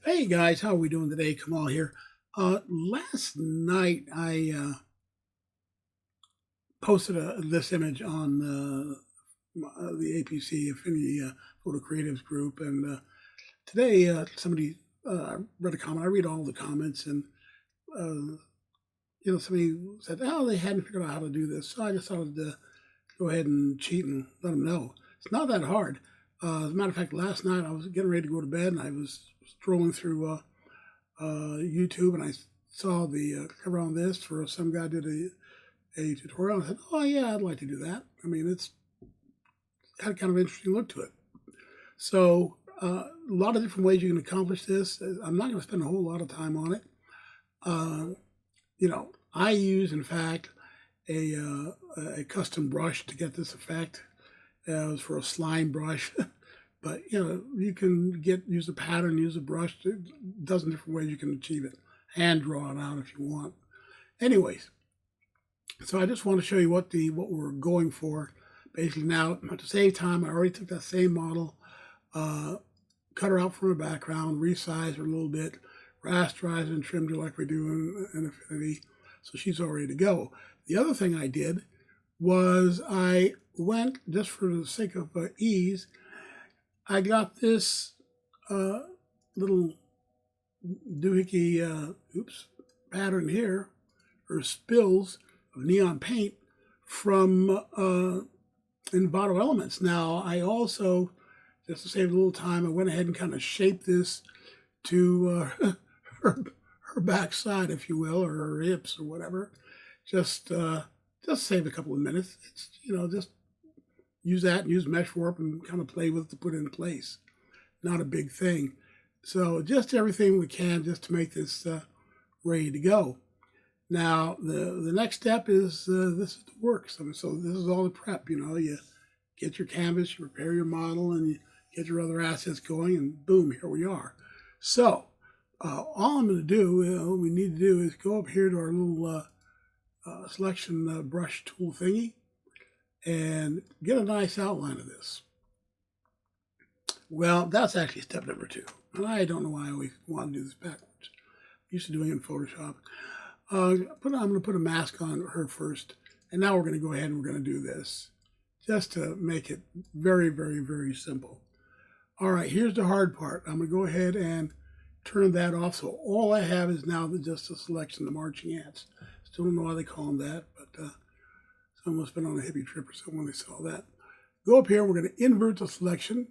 Hey guys, how are we doing today? Kamal here. Last night I posted this image on the APC Affinity Photo Creatives group, and today somebody read a comment. I read all the comments, and uh, somebody said, "Oh, they hadn't figured out how to do this," so I just thought I'd go ahead and cheat and let them know it's not that hard. As a matter of fact, last night I was getting ready to go to bed, and I was strolling through YouTube, and I saw the cover on this for some guy did a tutorial. I said, "Oh yeah, I'd like to do that." I mean, it's had kind of interesting look to it. So a lot of different ways you can accomplish this. I'm not going to spend a whole lot of time on it. Uh, I use, in fact, a custom brush to get this effect. It was for a slime brush. But you can use a pattern, use a brush, a dozen different ways you can achieve it. Hand draw it out if you want. Anyways, so I just want to show you what we're going for. Basically, now to save time, I already took that same model, cut her out from a background, resized her a little bit, rasterized and trimmed her like we do in Affinity, so she's all ready to go. The other thing I did was I went, just for the sake of ease, I got this little doohickey pattern here, or spills of neon paint from Envato Elements. Now, I also, just to save a little time, I went ahead and kind of shaped this to her backside, if you will, or her hips or whatever. Just save a couple of minutes. It's, just use that and use mesh warp and kind of play with it to put it in place. Not a big thing. So just everything we can just to make this ready to go. Now, the next step is this is the work. So this is all the prep. You get your canvas, you prepare your model, and you get your other assets going, and boom, here we are. So all I'm going to do, what we need to do is go up here to our little selection brush tool thingy and get a nice outline of this. Well, that's actually step number 2. And I don't know why I always want to do this backwards. I'm used to doing it in Photoshop. I'm going to put a mask on her first, and now we're going to go ahead and we're going to do this, just to make it very, very, very simple. All right, here's the hard part. I'm going to go ahead and turn that off, so all I have is now just a selection of the marching ants. Still don't know why they call them that, but someone must have been on a hippie trip or something when they saw that. Go up here, we're going to invert the selection.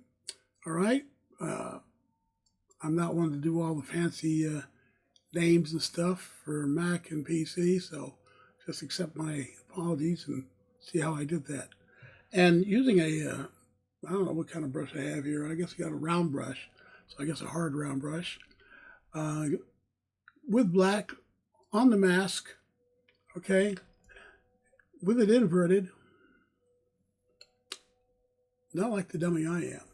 All right, I'm not one to do all the fancy names and stuff for Mac and PC, so just accept my apologies and see how I did that. And using I don't know what kind of brush I have here. I guess I got a round brush, so I guess a hard round brush. With black on the mask, okay, with it inverted, not like the dummy I am.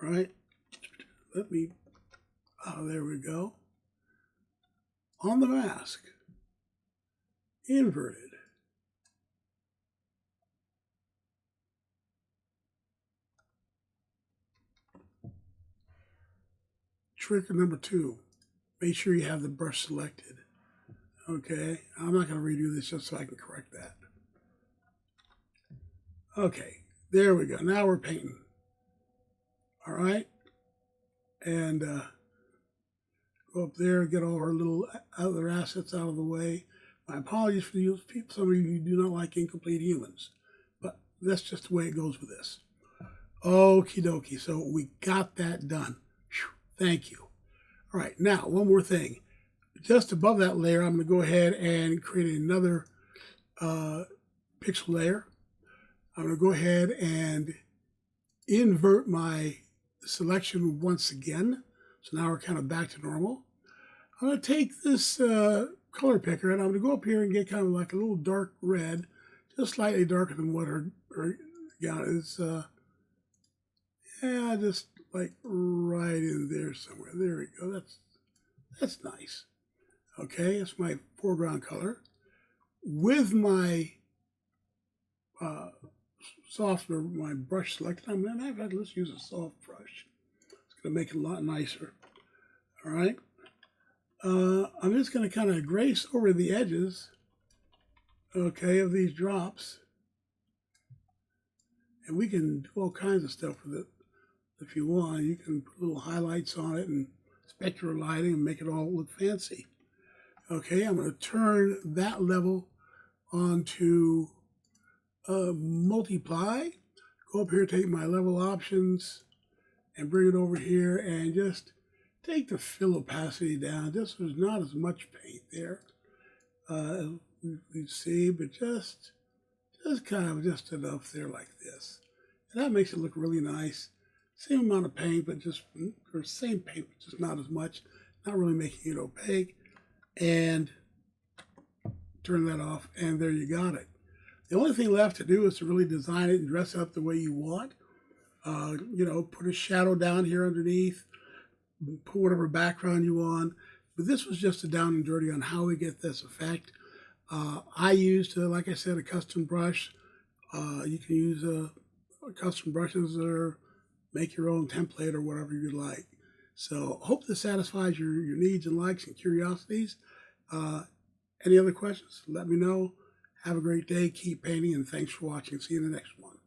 All right, there we go. On the mask, inverted. Trick number 2, make sure you have the brush selected. Okay, I'm not going to redo this just so I can correct that. Okay, there we go. Now we're painting. All right, and go up there, get all our little other assets out of the way. My apologies for you, some of you who do not like incomplete humans, but that's just the way it goes with this. Okie dokie, so we got that done. Whew, thank you. All right, now one more thing. Just above that layer, I'm going to go ahead and create another pixel layer. I'm going to go ahead and invert my selection once again. So now we're kind of back to normal. I'm going to take this color picker and I'm going to go up here and get kind of like a little dark red, just slightly darker than what her gown is. Yeah, just like right in there somewhere. There we go. That's nice. Okay, it's my foreground color. With my my brush selected, let's use a soft brush. It's going to make it a lot nicer. All right. I'm just going to kind of grace over the edges, okay, of these drops. And we can do all kinds of stuff with it if you want. You can put little highlights on it and spectral lighting and make it all look fancy. Okay, I'm going to turn that level onto multiply. Go up here, take my level options, and bring it over here and just take the fill opacity down. Just there's not as much paint there, you see, but just kind of just enough there like this. And that makes it look really nice. Same amount of paint, but just, or same paint, but just not as much. Not really making it opaque. And turn that off, and there you got it. The only thing left to do is to really design it and dress it up the way you want. You know, put a shadow down here underneath, put whatever background you want. But this was just a down and dirty on how we get this effect. I used, like I said, a custom brush. You can use custom brushes or make your own template or whatever you'd like. So hope this satisfies your needs and likes and curiosities. Any other questions? Let me know. Have a great day. Keep painting, and thanks for watching. See you in the next one.